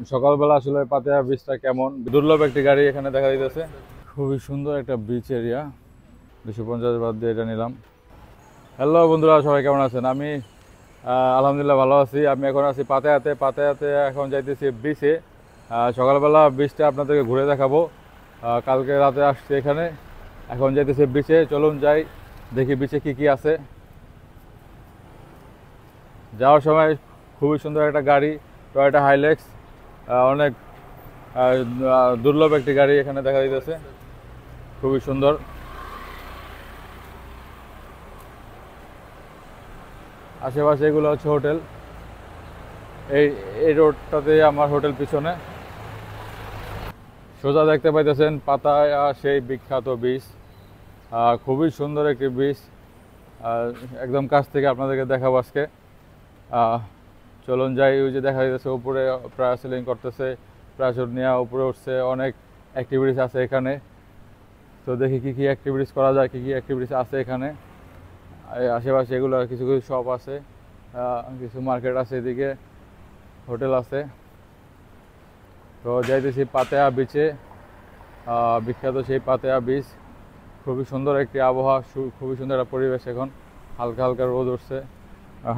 সকালবেলা আসলে পাতেয়া বিচটা কেমন দুর্লভ একটি গাড়ি এখানে দেখা দিতেছে। খুবই সুন্দর একটা বিচ এরিয়া। 250 বাদ দিয়ে এটা নিলাম। হ্যালো বন্ধুরা, সবাই কেমন আছেন? আমি আলহামদুলিল্লাহ ভালো আছি। আমি এখন আছি পাতেয়াতে এখন যাইতেছি বিচে। সকালবেলা বিচটা আপনাদেরকে ঘুরে দেখাবো। কালকে রাতে আসছি এখানে, এখন যাইতেছি বিচে। চলুন যাই, দেখি বিচে কি কি আছে। যাওয়ার সময় খুবই সুন্দর একটা গাড়ি, টয়োটা হাইলেক্স, অনেক দুর্লভ একটি গাড়ি এখানে দেখা দিতেছে, খুবই সুন্দর। আশেপাশে এগুলো হচ্ছে হোটেল। এই এই রোডটাতে আমার হোটেল পিছনে। সোজা দেখতে পাইতেছেন পাতায়া, সেই বিখ্যাত বিচ। খুবই সুন্দর একটি বিচ। একদম কাছ থেকে আপনাদেরকে দেখাবো আজকে। চলুন যাই। ওই যে দেখা যাচ্ছে উপরে প্যারাসেলিং করতেছে, প্যারাশুট নিয়ে উপরে উঠছে, অনেক অ্যাক্টিভিটিস আছে এখানে। তো দেখি কি কি অ্যাক্টিভিটিস করা যায়, কি কি অ্যাক্টিভিটিস আছে এখানে। আশেপাশে এগুলো কিছু কিছু শপ আছে, কিছু মার্কেট আছে, এদিকে হোটেল আছে। তো যাইতেছি পাতেয়া বিচে, বিখ্যাত সেই পাতেয়া বিচ। খুবই সুন্দর একটি আবহাওয়া, খুবই সুন্দর একটা পরিবেশ। এখন হালকা হালকা রোদ উঠছে,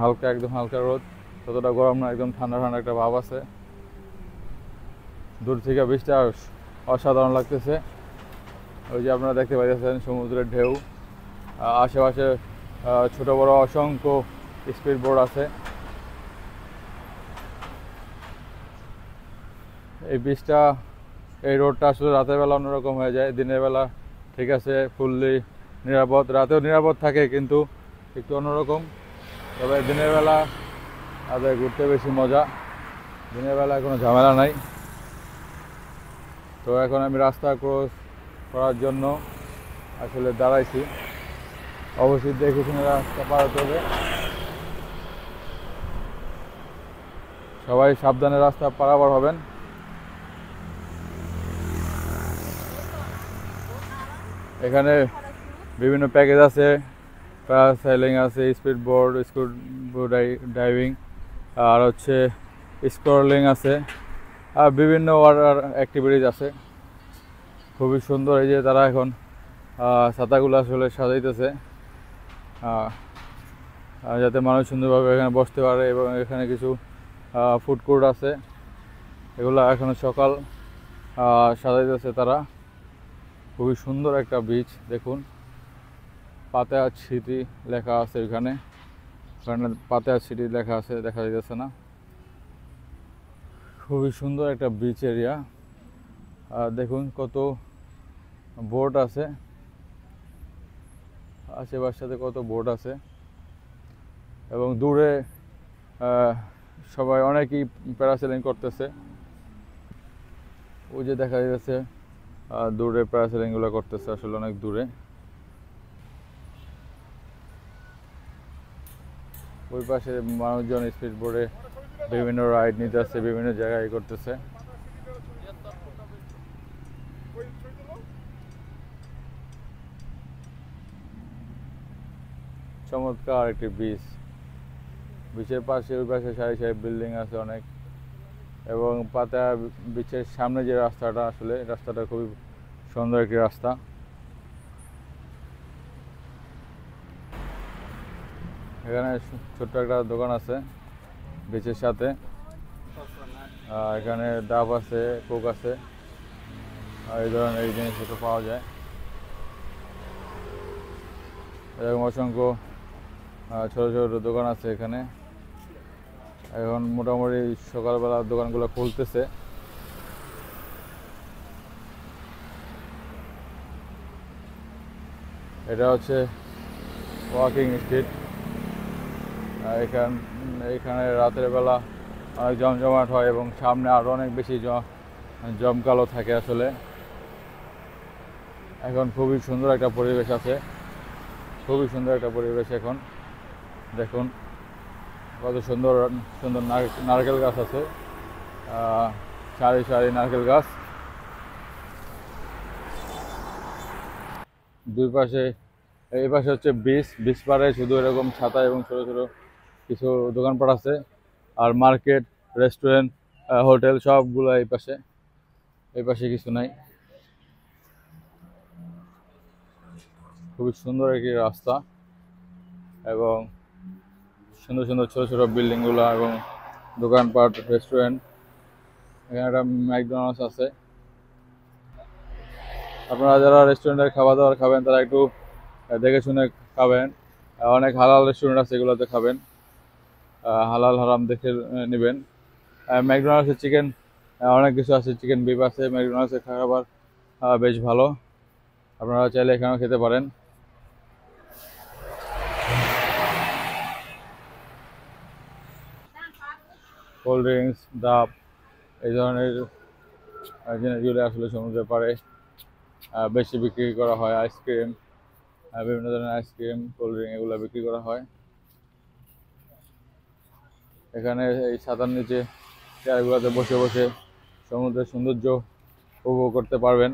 হালকা একদম হালকা রোদ, ততটা গরম না, একদম ঠান্ডা ঠান্ডা একটা ভাব আছে। দূর থেকে বিচটা অসাধারণ লাগতেছে। ওই যে আপনারা দেখতে পাইতেছেন সমুদ্রের ঢেউ। আশেপাশে ছোট বড় অসংখ্য স্পিড বোট আছে। এই বিচটা, এই রোডটা আসলে রাতের বেলা অন্যরকম হয়ে যায়, দিনের বেলা ঠিক আছে, ফুললি নিরাপদ। রাতেও নিরাপদ থাকে, কিন্তু একটু অন্যরকম। তবে দিনের বেলা তাদের ঘুরতে বেশি মজা, দিনের বেলা কোনো ঝামেলা নাই। তো এখন আমি রাস্তা ক্রস করার জন্য আসলে দাঁড়াইছি। অবশ্যই দেখে শুনে রাস্তা পার হতে হবে, সবাই সাবধানে রাস্তা পারাপার হবেন। এখানে বিভিন্ন প্যাকেজ আছে, প্যারাসাইলিং আছে, স্পিড বোর্ড, ডাইভিং, আর হচ্ছে স্ক্রলিং আছে, আর বিভিন্ন ওয়াটার অ্যাক্টিভিটিস আছে। খুবই সুন্দর। এই যে তারা এখন ছাতাগুলো আসলে সাজাইতেছে, যাতে মানুষ সুন্দরভাবে এখানে বসতে পারে। এবং এখানে কিছু ফুড কোর্ট আছে, এগুলো এখন সকাল সাজাইতেছে তারা। খুবই সুন্দর একটা বিচ। দেখুন, পাতেয়া সিটি লেখা আছে এখানে, পাতেয়া সিটি লেখা আছে, দেখা যাচ্ছে না। খুবই সুন্দর একটা বিচ এরিয়া। দেখুন কত বোট আছে, আশেপাশে কত বোট আছে। এবং দূরে সবাই অনেকেই প্যারাসেলিং করতেছে। ওই যে দেখা যাচ্ছে দূরে প্যারাসেলিংগুলো করতেছে, আসলে অনেক দূরে। ওই পাশে মানুষজন স্পিড বোর্ডে বিভিন্ন রাইড নিতে আসছে, বিভিন্ন জায়গায় করতেছে। চমৎকার একটি বিচ। বিচের পাশে, ওই পাশে সারি সারি বিল্ডিং আছে অনেক। এবং পাতেয়া বিচের সামনে যে রাস্তাটা, আসলে রাস্তাটা খুবই সুন্দর একটি রাস্তা। এখানে ছোট্ট একটা দোকান আছে বিচের সাথে। এখানে ডাব আছে, কোক আছে, এই ধরনের এই জিনিসপত্র পাওয়া যায়। এরকম অসংখ্য ছোটো ছোটো দোকান আছে এখানে। এখন মোটামুটি সকালবেলা দোকানগুলো খুলতেছে। এটা হচ্ছে ওয়াকিং স্ট্রিট। এখানে রাতের বেলা অনেক জমজমাট হয়, এবং সামনে আরও অনেক বেশি জমকালো থাকে আসলে। এখন খুবই সুন্দর একটা পরিবেশ আছে, খুবই সুন্দর একটা পরিবেশ এখন। দেখুন কত সুন্দর সুন্দর নারকেল গাছ আছে, সারি সারি নারকেল গাছ। দুই পাশে, এই পাশে হচ্ছে বিচ পাড়ে শুধু এরকম ছাতা এবং ছোটো ছোটো কিছু দোকানপাট আছে। আর মার্কেট, রেস্টুরেন্ট হোটেল সবগুলো এই পাশে কিছু নাই। খুবই সুন্দর একটি রাস্তা এবং সুন্দর সুন্দর ছোট ছোট বিল্ডিং গুলা এবং দোকানপাট, রেস্টুরেন্ট। এখানে একটা ম্যাকডোনাল্ডস আছে। আপনারা যারা রেস্টুরেন্টের খাবার দাবার খাবেন তারা একটু দেখে শুনে খাবেন। অনেক হালাল রেস্টুরেন্ট আছে, এগুলোতে খাবেন, হালাল হারাম দেখে নেবেন। ম্যাকডোনাল্ডসের চিকেন অনেক কিছু আছে, চিকেন বিফ আছে। ম্যাকডোনাল্ডসের খাবার বেশ ভালো, আপনারা চাইলে এখানেও খেতে পারেন। কোল্ড ড্রিঙ্কস, ডাব, এই ধরনের জিনিসগুলো আসলে সমুদ্রের পাড়ে বেশি বিক্রি করা হয়। আইসক্রিম, বিভিন্ন ধরনের আইসক্রিম, কোল্ড ড্রিঙ্ক এগুলো বিক্রি করা হয়। এখানে এই ছাতার নিচে চেয়ারগুলোতে বসে বসে সমুদ্রের সৌন্দর্য উপভোগ করতে পারবেন।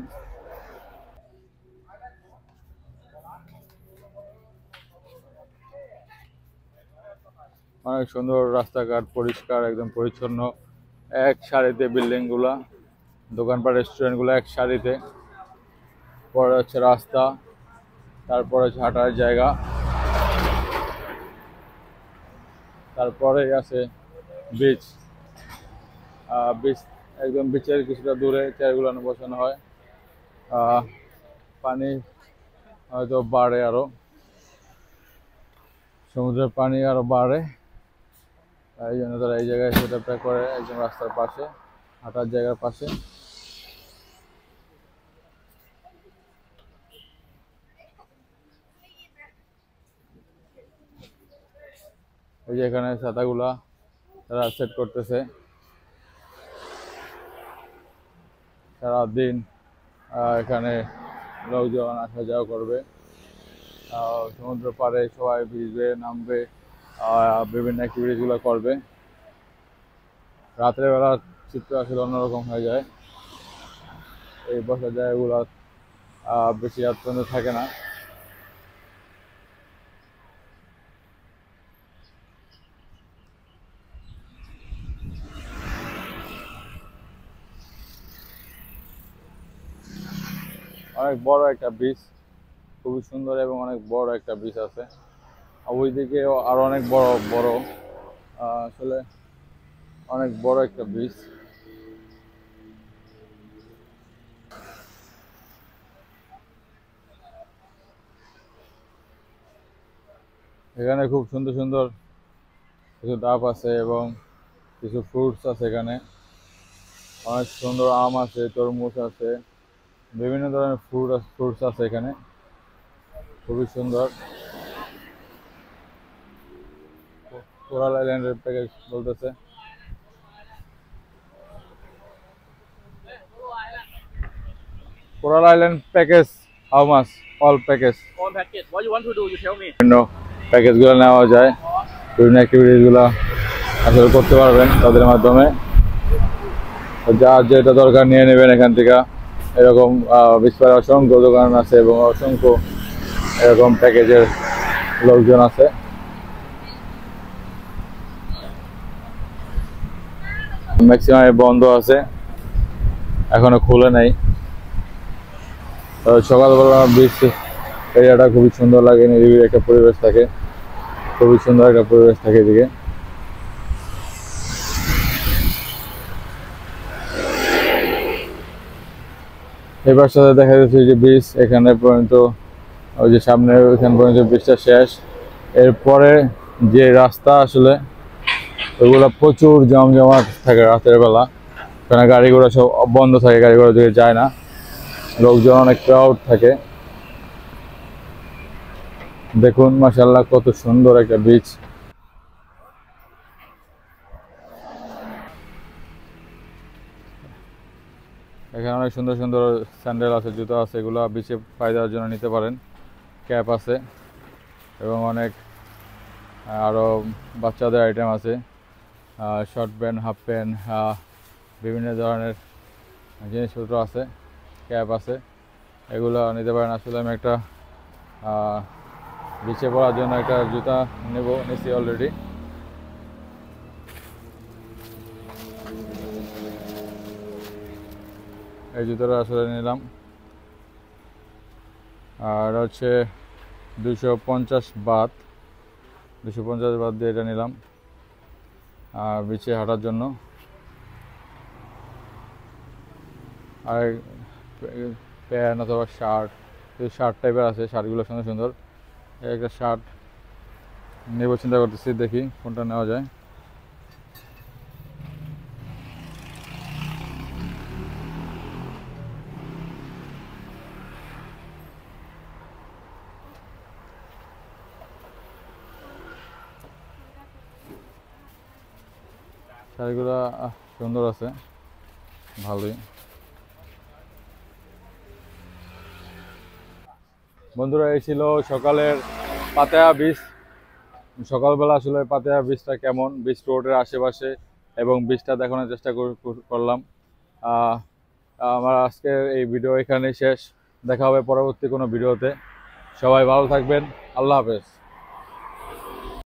অনেক সুন্দর রাস্তাঘাট, পরিষ্কার, একদম পরিচ্ছন্ন। এক সারিতে বিল্ডিং গুলা, দোকানপাট, রেস্টুরেন্ট গুলো এক সারিতে। পরে হচ্ছে রাস্তা, তারপরে হচ্ছে হাঁটার জায়গা, তারপরে আছে বিচ। বিচ একদম বিচের কিছুটা দূরে চেয়ারগুলো বসানো হয়। পানি হয়তো বাড়ে, আরো সমুদ্রের পানি আরো বাড়ে, এই জন্য তারা এই জায়গায় সেটআপটা করে, একদম রাস্তার পাশে, হাঁটার জায়গার পাশে। এই যে এখানে ছাতাগুলা তারা সেট করতেছে। সারাদিন এখানে লোকজন আসা যাওয়া করবে, সমুদ্র পাড়ে সবাই ভিজবে, নামবে, বিভিন্ন অ্যাক্টিভিটিসগুলো করবে। রাতের বেলা চিত্র আসলে অন্যরকম হয়ে যায়। এই বসার জায়গাগুলো বেশি রাত পর্যন্ত থাকে না। অনেক বড় একটা বিচ, খুবই সুন্দর এবং অনেক বড় একটা বিচ আছে। ওইদিকে আরো অনেক বড় বড়, আসলে অনেক বড় একটা বিচ। এখানে খুব সুন্দর সুন্দর কিছু ডাব আছে এবং কিছু ফ্রুটস আছে। এখানে অনেক সুন্দর আম আছে, তরমুজ আছে, বিভিন্ন ধরনের ফ্রুটস আছে এখানে, খুবই সুন্দর। কোরাল আইল্যান্ডের প্যাকেজ বলতেছে। Coral Island package, how much? All package. All package. What you want to do? You tell me. বিভিন্ন প্যাকেজগুলো নেওয়া যায়, বিভিন্ন অ্যাক্টিভিটিসগুলো আসলে করতে পারবেন তাদের মাধ্যমে। যার যেটা দরকার নিয়ে নেবেন এখান থেকে। এরকম বিস্তার অসংখ্য দোকান আছে এবং অসংখ্য এরকম প্যাকেজের লোকজন আছে। ম্যাক্সিমাম বন্ধ আছে, এখনো খুলে নাই। সকালবেলা বিচ এরিয়াটা খুবই সুন্দর লাগে, নিরিবিলি একটা পরিবেশ থাকে, খুবই সুন্দর একটা পরিবেশ থাকে এদিকে। এবার সাথে দেখা যাচ্ছে যে বিচ এখানে পর্যন্ত, ওই যে সামনে ওইখান পর্যন্ত বিচটা শেষ। এরপরে যে রাস্তা আসলে ওইগুলো প্রচুর জমজমাট থাকে রাতের বেলা, কারণ গাড়ি ঘোড়া সব বন্ধ থাকে, গাড়ি ঘোড়া দিকে যায় না, লোকজন অনেক ক্রাউড থাকে। দেখুন মাশাআল্লাহ কত সুন্দর একটা বিচ। এখানে অনেক সুন্দর সুন্দর স্যান্ডেল আছে, জুতো আছে, এগুলো বিচে পায়ে দেওয়ার জন্য নিতে পারেন। ক্যাপ আছে এবং অনেক আরও বাচ্চাদের আইটেম আছে, শর্ট প্যান্ট, হাফ প্যান্ট, বিভিন্ন ধরনের জিনিসপত্র আছে, ক্যাপ আছে, এগুলো নিতে পারেন। আসলে আমি একটা বিচে পড়ার জন্য একটা জুতা নিছি অলরেডি। এই জুতোটা আসলে নিলাম। আর হচ্ছে 250 বাত, 250 বাত দিয়ে এটা নিলাম আর বিচে হাঁটার জন্য। আর প্যান্ট অথবা শার্ট, শার্ট টাইপের আছে, শার্টগুলো সুন্দর সুন্দর। একটা শার্ট নেব চিন্তা করতেছি, দেখি কোনটা নেওয়া যায়। শাড়িগুলো সুন্দর আছে, ভালোই। বন্ধুরা, এই ছিল সকালের পাতায়া বিচ। সকালবেলা আসলে পাতায়া বিচটা কেমন, বিচ রোডের আশেপাশে এবং বিচটা দেখানোর চেষ্টা করলাম। আমার আজকের এই ভিডিও এখানেই শেষ। দেখা হবে পরবর্তী কোনো ভিডিওতে। সবাই ভালো থাকবেন। আল্লাহ হাফেজ।